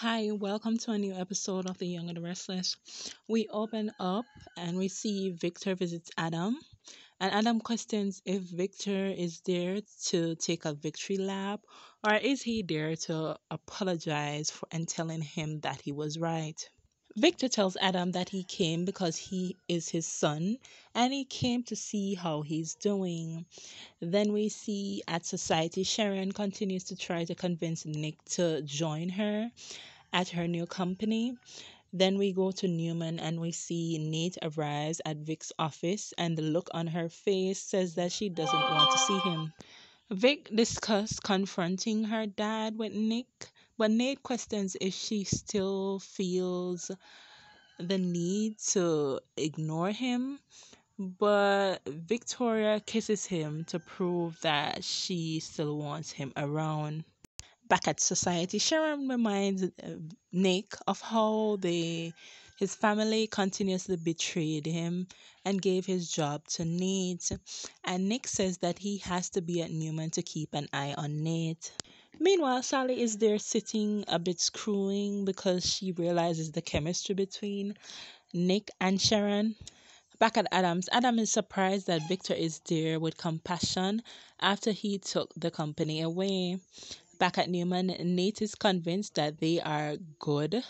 Hi, welcome to a new episode of The Young and the Restless. We open up and we see Victor visits Adam, and Adam questions if Victor is there to take a victory lap or is he there to apologize for and telling him that he was right. Victor tells Adam that he came because he is his son and he came to see how he's doing. Then we see at Society, Sharon continues to try to convince Nick to join her at her new company. Then we go to Newman and we see Nate arrives at Vic's office, and the look on her face says that she doesn't want to see him. Vic discusses confronting her dad with Nick, but Nate questions if she still feels the need to ignore him. But Victoria kisses him to prove that she still wants him around. Back at Society, Sharon reminds Nick of how his family continuously betrayed him and gave his job to Nate. And Nick says that he has to be at Newman to keep an eye on Nate. Meanwhile, Sally is there sitting a bit screwing because she realizes the chemistry between Nick and Sharon. Back at Adams, Adam is surprised that Victor is there with compassion after he took the company away. Back at Newman, Nate is convinced that they are good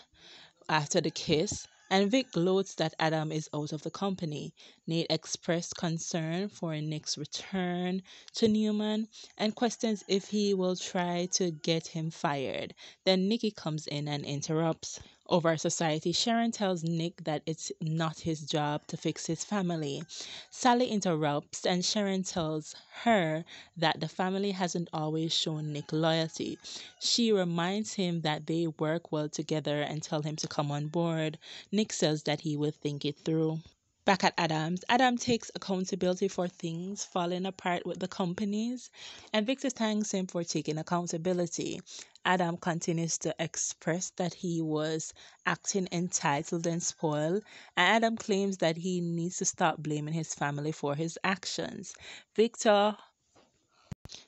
after the kiss, and Vic gloats that Adam is out of the company. Nate expressed concern for Nick's return to Newman and questions if he will try to get him fired. Then Nikki comes in and interrupts. Over Society, Sharon tells Nick that it's not his job to fix his family. Sally interrupts and Sharon tells her that the family hasn't always shown Nick loyalty. She reminds him that they work well together and tell him to come on board. Nick says that he will think it through. Back at Adams, Adam takes accountability for things falling apart with the companies, and Victor thanks him for taking accountability. Adam continues to express that he was acting entitled and spoiled, and Adam claims that he needs to stop blaming his family for his actions. Victor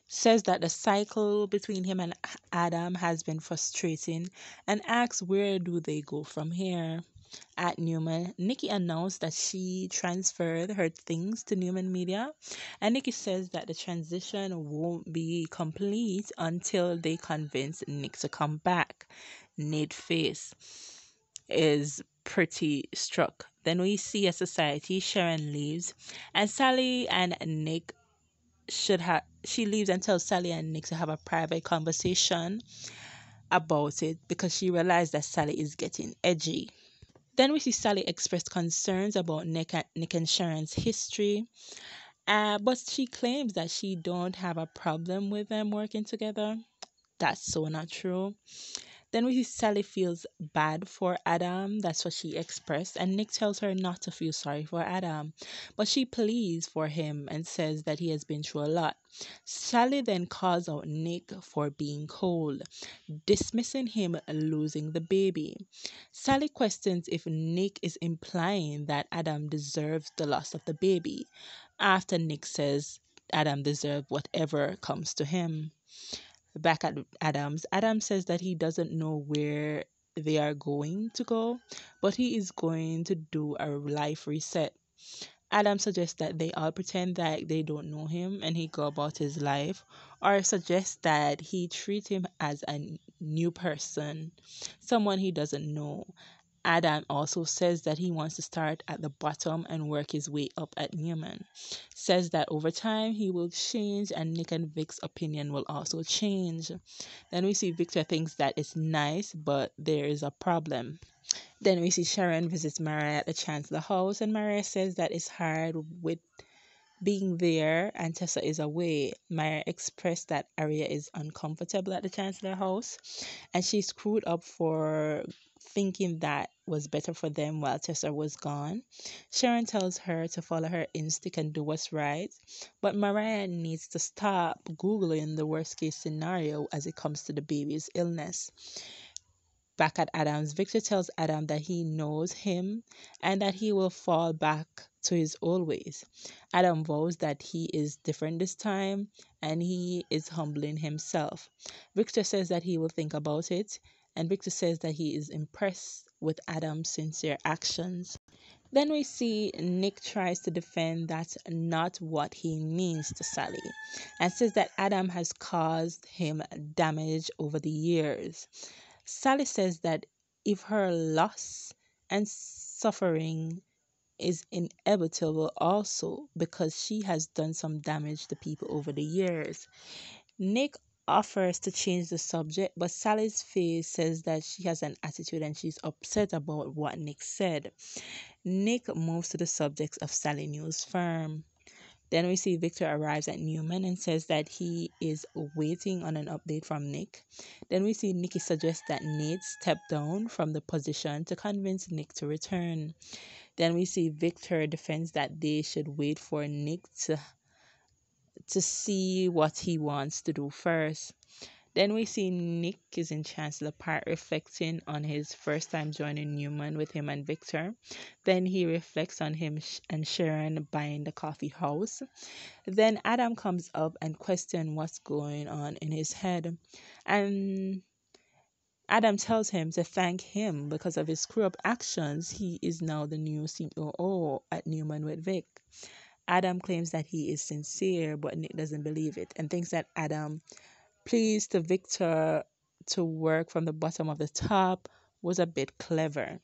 says that the cycle between him and Adam has been frustrating and asks where do they go from here. At Newman, Nikki announced that she transferred her things to Newman Media, and Nikki says that the transition won't be complete until they convince Nick to come back. Nate's face is pretty struck. Then we see a Society, Sharon leaves, and Sally and Nick she leaves and tells Sally and Nick to have a private conversation about it because she realized that Sally is getting edgy. Then we see Sally express concerns about Nick and Sharon's history, but she claims that she don't have a problem with them working together. That's so not true. Then we see Sally feels bad for Adam. That's what she expressed. And Nick tells her not to feel sorry for Adam. But she pleads for him and says that he has been through a lot. Sally then calls out Nick for being cold, dismissing him losing the baby. Sally questions if Nick is implying that Adam deserves the loss of the baby, after Nick says Adam deserves whatever comes to him. Back at Adams, Adam says that he doesn't know where they are going to go, but he is going to do a life reset. Adam suggests that they all pretend that they don't know him and he go about his life, or suggests that he treat him as a new person, someone he doesn't know. Adam also says that he wants to start at the bottom and work his way up at Newman. Says that over time he will change and Nick and Vic's opinion will also change. Then we see Victor thinks that it's nice, but there is a problem. Then we see Sharon visits Mariah at the Chancellor house, and Mariah says that it's hard with being there and Tessa is away. Mariah expressed that Aria is uncomfortable at the Chancellor house, and she screwed up for thinking that was better for them while Tessa was gone. Sharon tells her to follow her instinct and do what's right, but Mariah needs to stop Googling the worst case scenario as it comes to the baby's illness. Back at Adams, Victor tells Adam that he knows him and that he will fall back to his old ways. Adam vows that he is different this time and he is humbling himself. Victor says that he will think about it And Victor says that he is impressed with Adam's sincere actions. Then we see Nick tries to defend that's not what he means to Sally and says that Adam has caused him damage over the years. Sally says that if her loss and suffering is inevitable also because she has done some damage to people over the years. Nick offers to change the subject, but Sally's face says that she has an attitude and she's upset about what Nick said. Nick moves to the subject of Sally News firm. Then we see Victor arrives at Newman and says that he is waiting on an update from Nick. Then we see Nikki suggest that Nate step down from the position to convince Nick to return. Then we see Victor defends that they should wait for Nick to see what he wants to do first. Then we see Nick is in Chancellor Park reflecting on his first time joining Newman with him and Victor. Then he reflects on him and Sharon buying the coffee house. Then Adam comes up and questions what's going on in his head. And Adam tells him to thank him because of his screw-up actions. He is now the new COO at Newman with Vic. Adam claims that he is sincere, but Nick doesn't believe it and thinks that Adam pleased to Victor to work from the bottom of the top was a bit clever.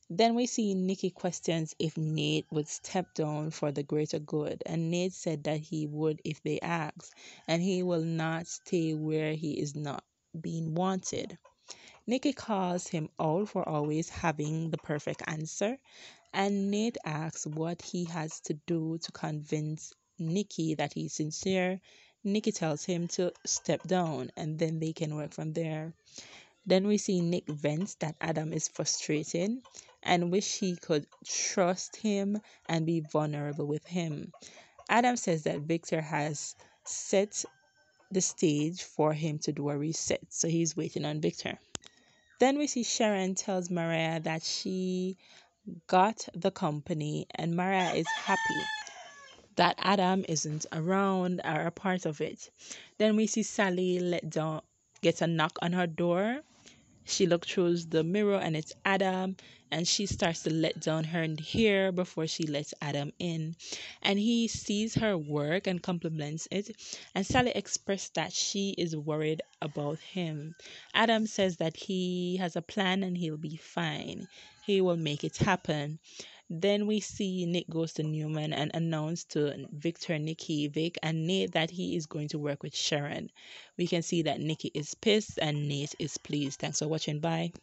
Then we see Nikki questions if Nate would step down for the greater good, and Nate said that he would if they asked, and he will not stay where he is not being wanted. Nikki calls him out for always having the perfect answer, and Nate asks what he has to do to convince Nikki that he's sincere. Nikki tells him to step down and then they can work from there. Then we see Nick vents that Adam is frustrated and wish he could trust him and be vulnerable with him. Adam says that Victor has set the stage for him to do a reset, so he's waiting on Victor. Then we see Sharon tells Mariah that she got the company and Mariah is happy that Adam isn't around or a part of it. Then we see Sally gets a knock on her door. She looks through the mirror and it's Adam, and she starts to let down her hair before she lets Adam in. And he sees her work and compliments it, and Sally expressed that she is worried about him. Adam says that he has a plan and he'll be fine. He will make it happen. Then we see Nick goes to Newman and announces to Victor, Nikki, Vic, and Nate that he is going to work with Sharon. We can see that Nikki is pissed and Nate is pleased. Thanks for watching. Bye.